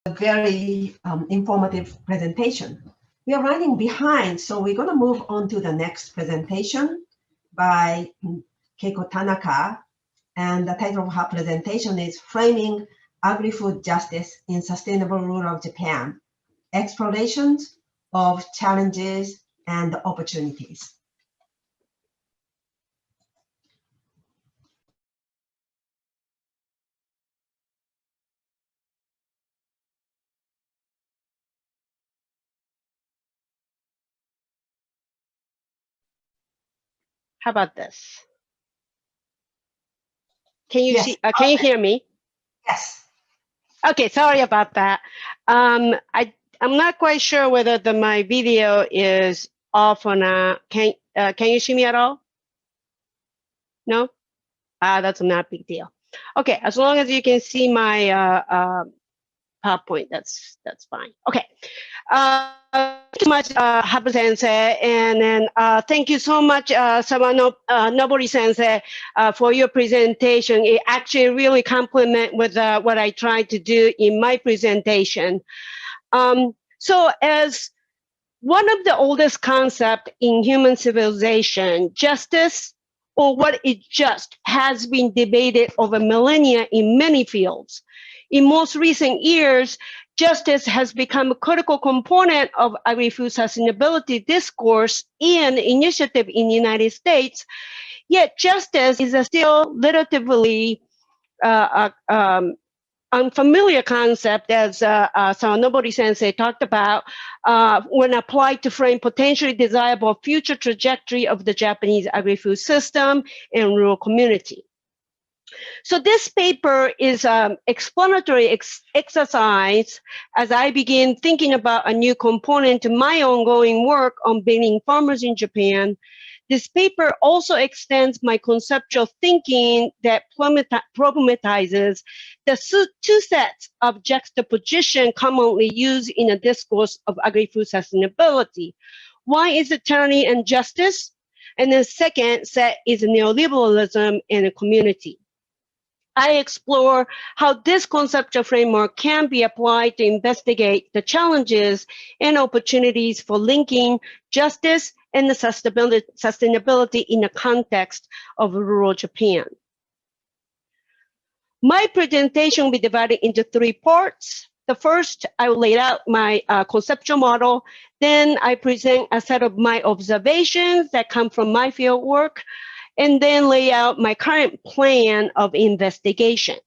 very informative presentation. We are running behind, so we're going to move on to the next presentation by Keiko Tanaka. And the title of her presentation is Framing Agri-Food Justice in Sustainable Rural Japan, Explorations of Challenges and Opportunities. How about this? Can you Yes. see? Can you hear me? Yes. Okay, sorry about that. I'm not quite sure whether my video is off or not. Can you see me at all? No? That's not a big deal. Okay, as long as you can see my PowerPoint, that's fine. Okay. Thank you so much, Habu Sensei, and then thank you so much, Nobori Sensei, for your presentation. It actually really complements with what I tried to do in my presentation. So as one of the oldest concepts in human civilization, justice, or what is just, has been debated over millennia in many fields. In most recent years, justice has become a critical component of agri-food sustainability discourse and initiative in the United States. Yet justice is still relatively unfamiliar concept, as Nobori Sensei talked about, when applied to frame potentially desirable future trajectory of the Japanese agri-food system and rural community. So this paper is an explanatory exercise as I begin thinking about a new component to my ongoing work on building farmers in Japan. This paper also extends my conceptual thinking that problematizes the two sets of juxtaposition commonly used in a discourse of agri-food sustainability. One is tyranny and justice, and the second set is neoliberalism and a community. I explore how this conceptual framework can be applied to investigate the challenges and opportunities for linking justice and the sustainability in the context of rural Japan. My presentation will be divided into 3 parts. The first, I will lay out my conceptual model. Then I present a set of my observations that come from my field work, and then lay out my current plan of investigation.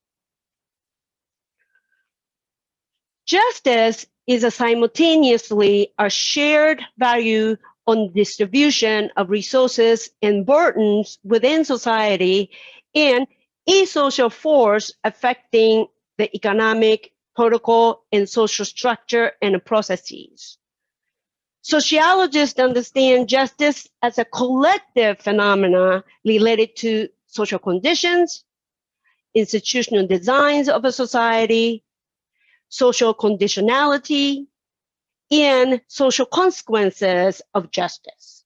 Justice is simultaneously a shared value on distribution of resources and burdens within society and a social force affecting the economic, political, and social structure and processes. Sociologists understand justice as a collective phenomena related to social conditions, institutional designs of a society, social conditionality, and social consequences of justice.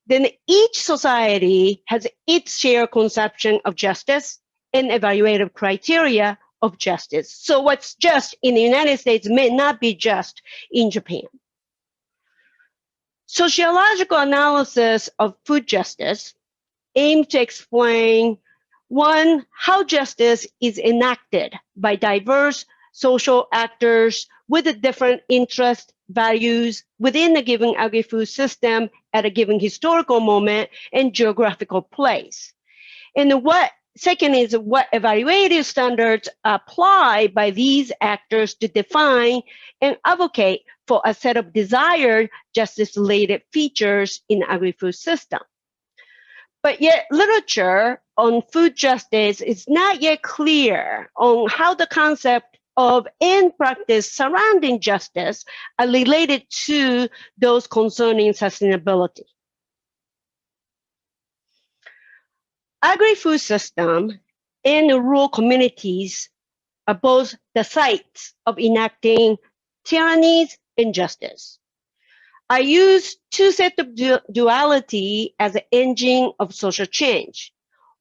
Then each society has its shared conception of justice and evaluative criteria of justice. So what's just in the United States may not be just in Japan. Sociological analysis of food justice aims to explain, 1, how justice is enacted by diverse social actors with different interests, values within a given agri-food system at a given historical moment and geographical place. And second is what evaluative standards apply by these actors to define and advocate for a set of desired justice-related features in agri-food system. But yet literature on food justice is not yet clear on how the concept of and practice surrounding justice are related to those concerning sustainability. Agri-food system and rural communities are both the sites of enacting tyrannies and justice. I use 2 sets of duality as an engine of social change.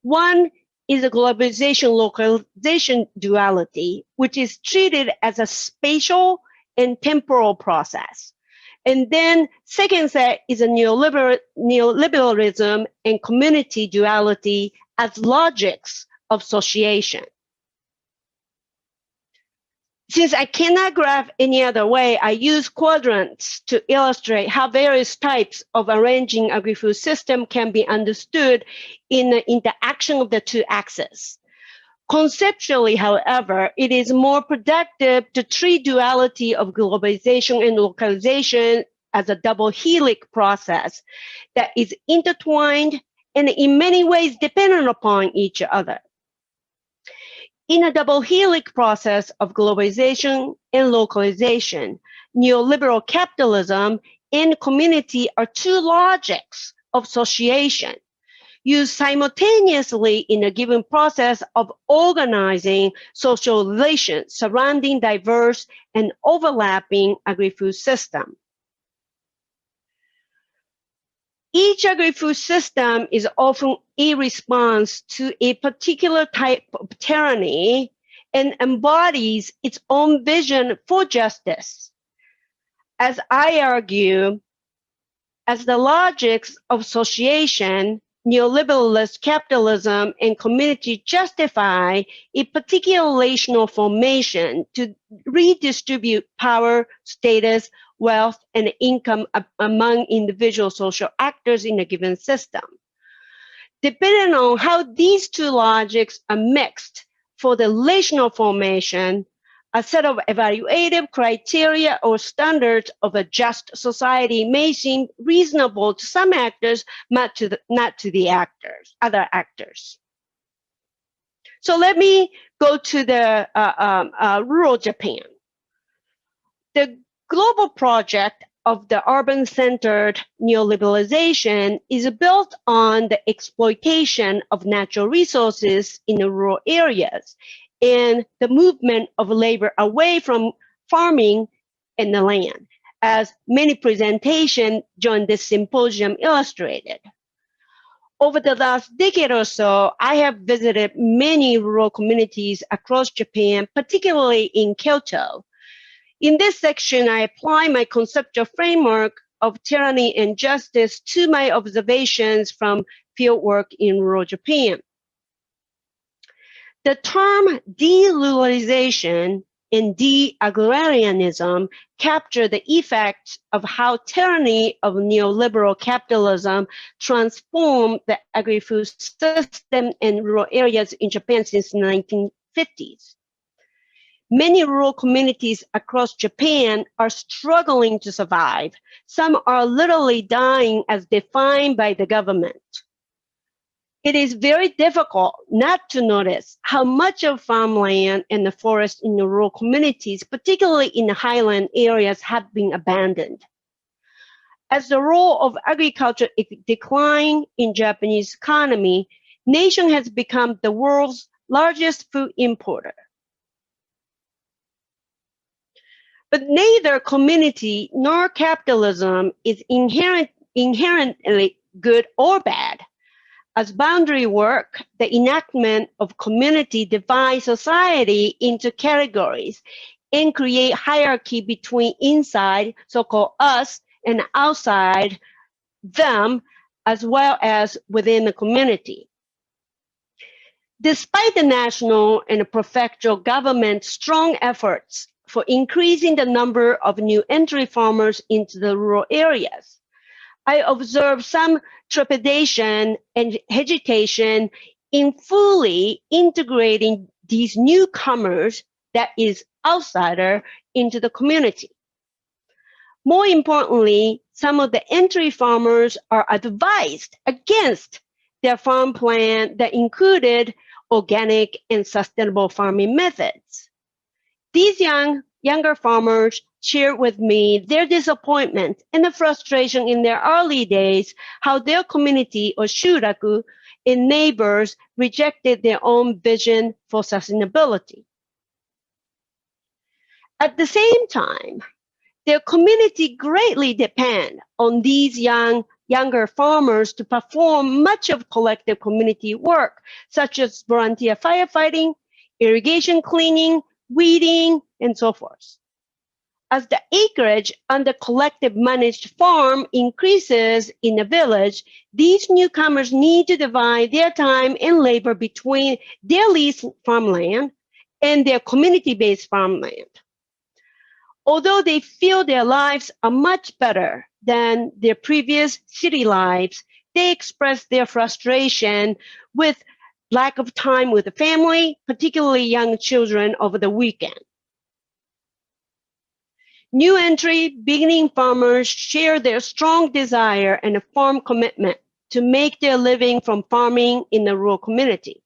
One is a globalization-localization duality, which is treated as a spatial and temporal process. And then second set is a neoliberalism and community duality as logics of association. Since I cannot graph any other way, I use quadrants to illustrate how various types of arranging agri-food system can be understood in the interaction of the two axes. Conceptually, however, it is more productive to treat duality of globalization and localization as a double helix process that is intertwined and in many ways dependent upon each other. In a double helix process of globalization and localization, neoliberal capitalism and community are two logics of association, used simultaneously in a given process of organizing social relations surrounding diverse and overlapping agri-food system. Each agri-food system is often a response to a particular type of tyranny and embodies its own vision for justice. As I argue, as the logics of association, neoliberalist capitalism and community justify a particular relational formation to redistribute power, status, wealth, and income among individual social actors in a given system. Depending on how these two logics are mixed for the relational formation, a set of evaluative criteria or standards of a just society may seem reasonable to some actors, not to the other actors. So let me go to the rural Japan. The global project of the urban-centered neoliberalization is built on the exploitation of natural resources in the rural areas and the movement of labor away from farming and the land, as many presentations during this symposium illustrated. Over the last decade or so, I have visited many rural communities across Japan, particularly in Kyoto. In this section, I apply my conceptual framework of tyranny and justice to my observations from fieldwork in rural Japan. The term deruralization and de-agrarianism capture the effects of how tyranny of neoliberal capitalism transformed the agri-food system in rural areas in Japan since the 1950s. Many rural communities across Japan are struggling to survive. Some are literally dying as defined by the government. It is very difficult not to notice how much of farmland and the forest in the rural communities, particularly in the highland areas, have been abandoned. As the role of agriculture is declining in Japanese economy, nation has become the world's largest food importer. But neither community nor capitalism is inherently good or bad. As boundary work, the enactment of community divides society into categories and create hierarchy between inside, so-called us, and outside them, as well as within the community. Despite the national and the prefectural government's strong efforts for increasing the number of new entry farmers into the rural areas, I observe some trepidation and hesitation in fully integrating these newcomers, that is, outsider, into the community. More importantly, some of the entry farmers are advised against their farm plan that included organic and sustainable farming methods. These younger farmers shared with me their disappointment and the frustration in their early days, how their community or shuraku and neighbors rejected their own vision for sustainability. At the same time, their community greatly depend on these young younger farmers to perform much of collective community work, such as volunteer firefighting, irrigation cleaning, weeding, and so forth. As the acreage on the collective managed farm increases in a village, these newcomers need to divide their time and labor between their leased farmland and their community-based farmland. Although they feel their lives are much better than their previous city lives, they express their frustration with lack of time with the family, particularly young children, over the weekend. New entry beginning farmers share their strong desire and a firm commitment to make their living from farming in the rural community.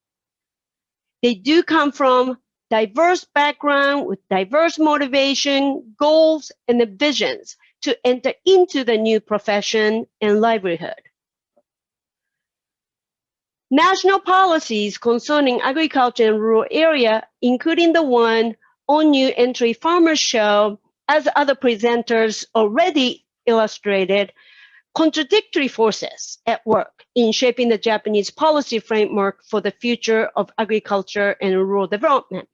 They do come from diverse background with diverse motivation, goals, and visions to enter into the new profession and livelihood. National policies concerning agriculture in rural area, including the one on new entry farmers show, as other presenters already illustrated, contradictory forces at work in shaping the Japanese policy framework for the future of agriculture and rural development.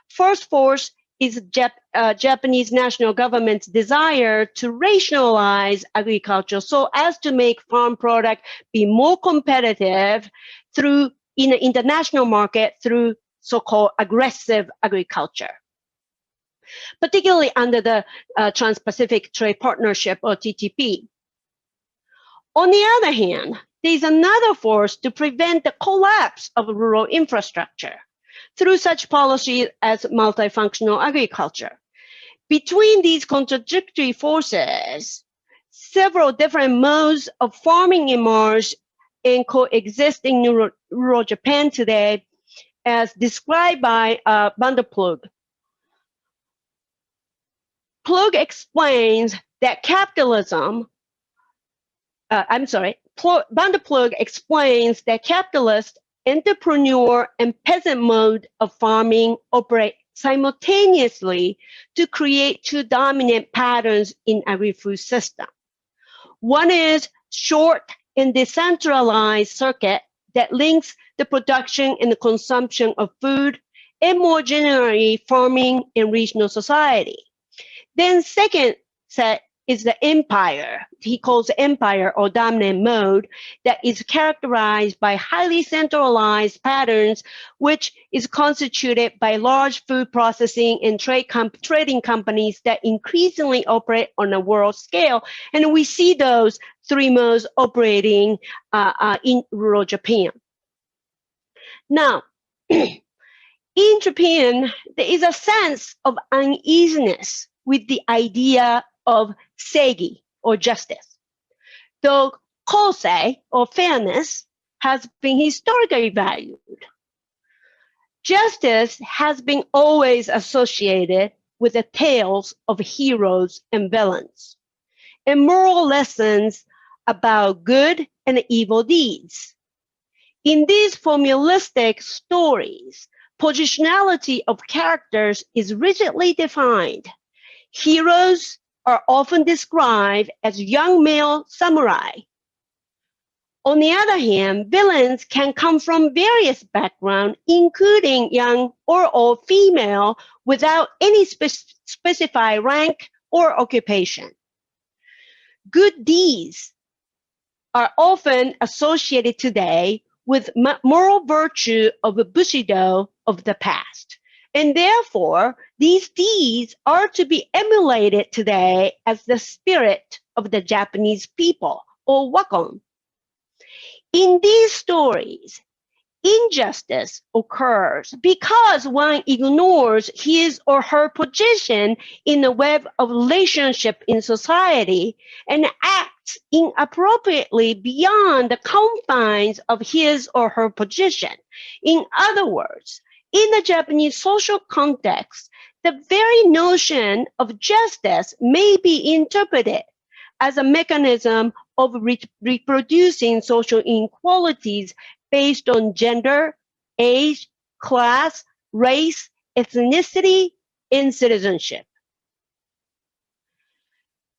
First force is Japanese national government's desire to rationalize agriculture so as to make farm product be more competitive in the international market through so-called aggressive agriculture, particularly under the Trans-Pacific Trade Partnership, or TTP. On the other hand, there is another force to prevent the collapse of rural infrastructure through such policies as multifunctional agriculture. Between these contradictory forces, several different modes of farming emerge and coexist in rural Japan today, as described by van der Ploeg. Ploeg explains that van der Ploeg explains that capitalist, entrepreneur, and peasant mode of farming operate simultaneously to create two dominant patterns in agri-food system. One is short and decentralized circuit that links the production and the consumption of food, and more generally, farming and regional society. Then second set is the empire. He calls empire or dominant mode that is characterized by highly centralized patterns, which is constituted by large food processing and trading companies that increasingly operate on a world scale. And we see those three modes operating in rural Japan. Now, in Japan, there is a sense of uneasiness with the idea of seigi, or justice. Though kosei, or fairness, has been historically valued, justice has been always associated with the tales of heroes and villains, and moral lessons about good and evil deeds. In these formalistic stories, positionality of characters is rigidly defined. Heroes are often described as young male samurai. On the other hand, villains can come from various backgrounds, including young or old female, without any specified rank or occupation. Good deeds are often associated today with moral virtue of the Bushido of the past. And therefore, these deeds are to be emulated today as the spirit of the Japanese people, or wakon. In these stories, injustice occurs because one ignores his or her position in the web of relationship in society and acts inappropriately beyond the confines of his or her position. In other words, in the Japanese social context, the very notion of justice may be interpreted as a mechanism of reproducing social inequalities based on gender, age, class, race, ethnicity, and citizenship.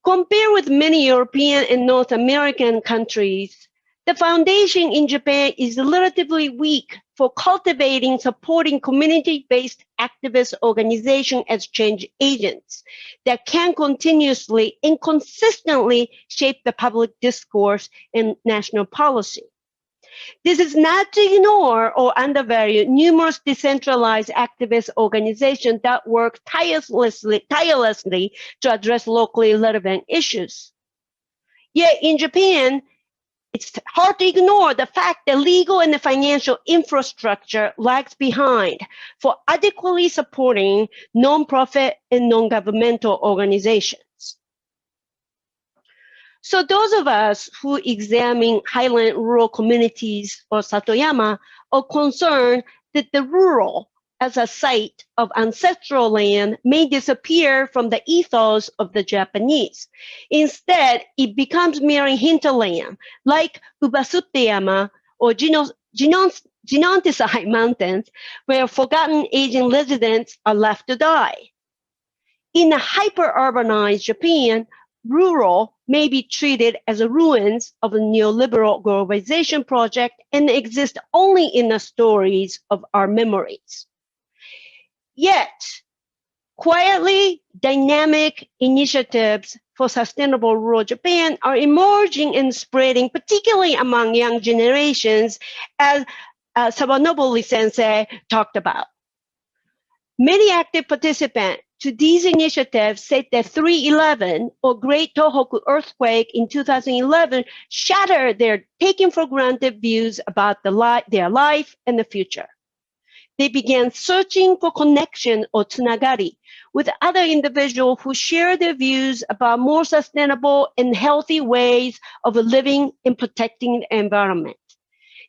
Compared with many European and North American countries, the foundation in Japan is relatively weak for cultivating, supporting community-based activist organizations as change agents that can continuously and consistently shape the public discourse and national policy. This is not to ignore or undervalue numerous decentralized activist organizations that work tirelessly to address locally relevant issues. Yet in Japan, it's hard to ignore the fact that legal and the financial infrastructure lags behind for adequately supporting nonprofit and non-governmental organizations. So those of us who examine highland rural communities or Satoyama are concerned that the rural as a site of ancestral land may disappear from the ethos of the Japanese. Instead, it becomes mere hinterland, like Ubasuteyama or Jinontisai Mountains, where forgotten aging residents are left to die. In a hyper-urbanized Japan, rural may be treated as a ruins of a neoliberal globalization project and exist only in the stories of our memories. Yet, quietly dynamic initiatives for sustainable rural Japan are emerging and spreading, particularly among young generations, as Sabanoboli Sensei talked about. Many active participants to these initiatives said that 3/11 or Great Tohoku earthquake in 2011 shattered their taken for granted views about their life and the future. They began searching for connection or tsunagari with other individuals who share their views about more sustainable and healthy ways of living and protecting the environment.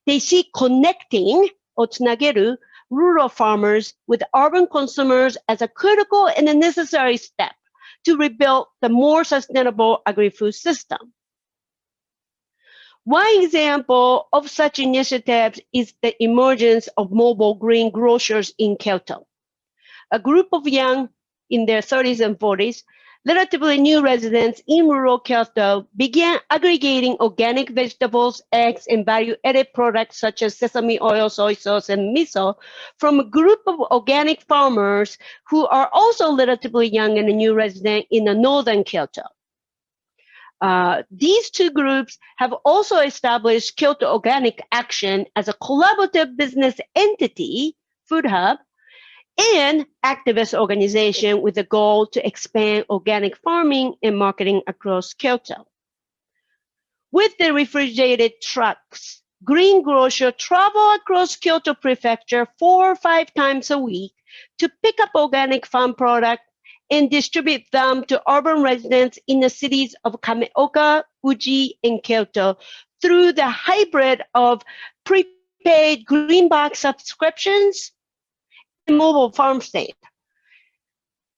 They see connecting or tsunageru rural farmers with urban consumers as a critical and a necessary step to rebuild the more sustainable agri-food system. One example of such initiatives is the emergence of mobile green grocers in Kyoto. A group of young, in their 30s and 40s, relatively new residents in rural Kyoto began aggregating organic vegetables, eggs, and value-added products such as sesame oil, soy sauce, and miso from a group of organic farmers who are also relatively young and a new resident in the northern Kyoto. These two groups have also established Kyoto Organic Action as a collaborative business entity, food hub, and activist organization with the goal to expand organic farming and marketing across Kyoto. With the refrigerated trucks, green grocers travel across Kyoto Prefecture 4 or 5 times a week to pick up organic farm products and distribute them to urban residents in the cities of Kameoka, Uji, and Kyoto through the hybrid of prepaid green box subscriptions and mobile farm stand.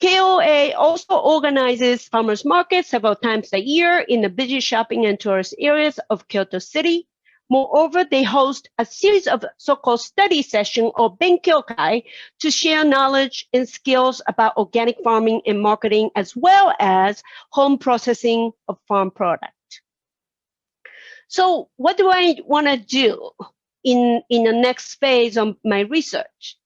KOA also organizes farmers markets several times a year in the busy shopping and tourist areas of Kyoto City. Moreover, they host a series of so-called study sessions or benkyokai to share knowledge and skills about organic farming and marketing, as well as home processing of farm product. So what do I want to do in the next phase of my research?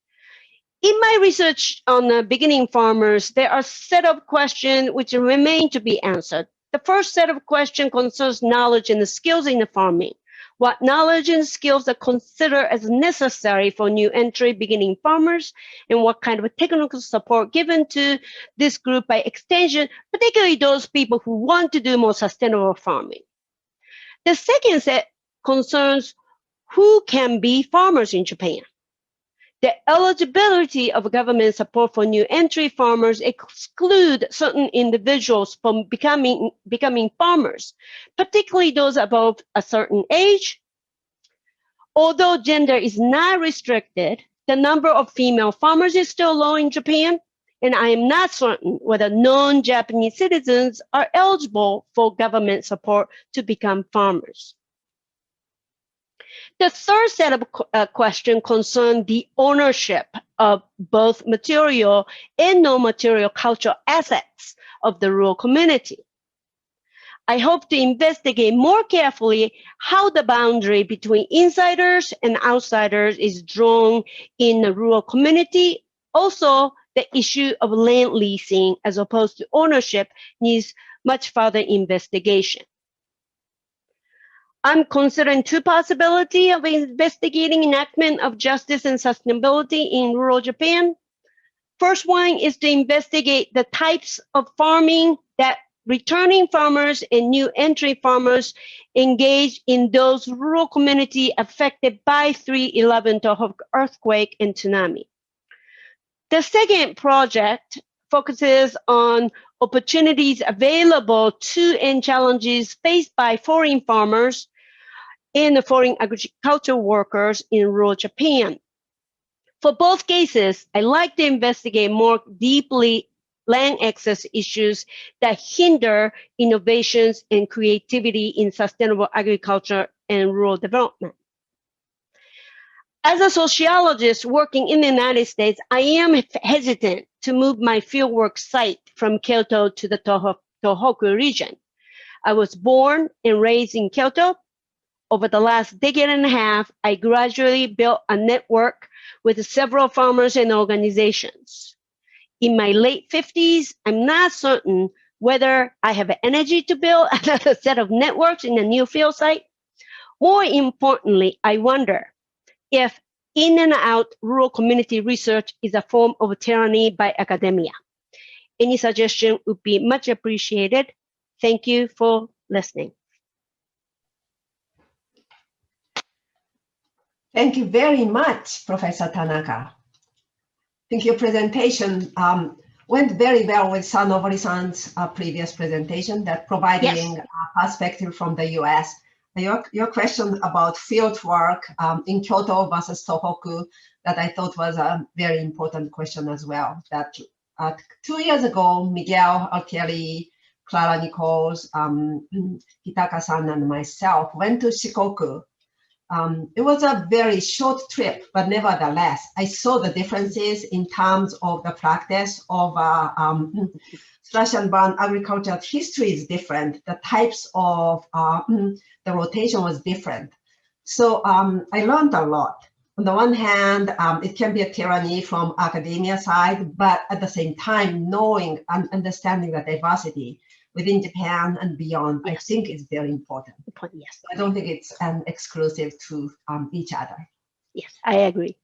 In my research on the beginning farmers, there are a set of questions which remain to be answered. The first set of questions concerns knowledge and the skills in the farming. What knowledge and skills are considered as necessary for new entry beginning farmers, and what kind of technical support given to this group by extension, particularly those people who want to do more sustainable farming. The second set concerns who can be farmers in Japan. The eligibility of government support for new entry farmers exclude certain individuals from becoming farmers, particularly those above a certain age. Although gender is not restricted, the number of female farmers is still low in Japan, and I am not certain whether non-Japanese citizens are eligible for government support to become farmers. The third set of questions concern the ownership of both material and non-material cultural assets of the rural community. I hope to investigate more carefully how the boundary between insiders and outsiders is drawn in the rural community. Also, the issue of land leasing as opposed to ownership needs much further investigation. I'm considering two possibilities of investigating enactment of justice and sustainability in rural Japan. First one is to investigate the types of farming that returning farmers and new entry farmers engage in those rural communities affected by 3/11 Tohoku earthquake and tsunami. The second project focuses on opportunities available to and challenges faced by foreign farmers and the foreign agricultural workers in rural Japan. For both cases, I like to investigate more deeply land access issues that hinder innovations and creativity in sustainable agriculture and rural development. As a sociologist working in the United States, I am hesitant to move my fieldwork site from Kyoto to the Tohoku region. I was born and raised in Kyoto. Over the last decade and a half, I gradually built a network with several farmers and organizations. In my late 50s, I'm not certain whether I have energy to build another set of networks in a new field site. More importantly, I wonder if in and out rural community research is a form of tyranny by academia. Any suggestion would be much appreciated. Thank you for listening. Thank you very much, Professor Tanaka. I think your presentation went very well with Sanobori-san's previous presentation that providing perspective from the US. Your question about field work in Kyoto versus Tohoku, that I thought was a very important question as well. That 2 years ago, Miguel Altieri, Clara Nichols, Hitaka-san, and myself went to Shikoku. It was a very short trip, but nevertheless, I saw the differences in terms of the practice of slash and burn agriculture. History is different. The types of the rotation was different. So I learned a lot. On the one hand, it can be a tyranny from academia side, but at the same time, knowing and understanding the diversity within Japan and beyond, I think is very important. Yes. I don't think it's exclusive to each other. Yes, I agree.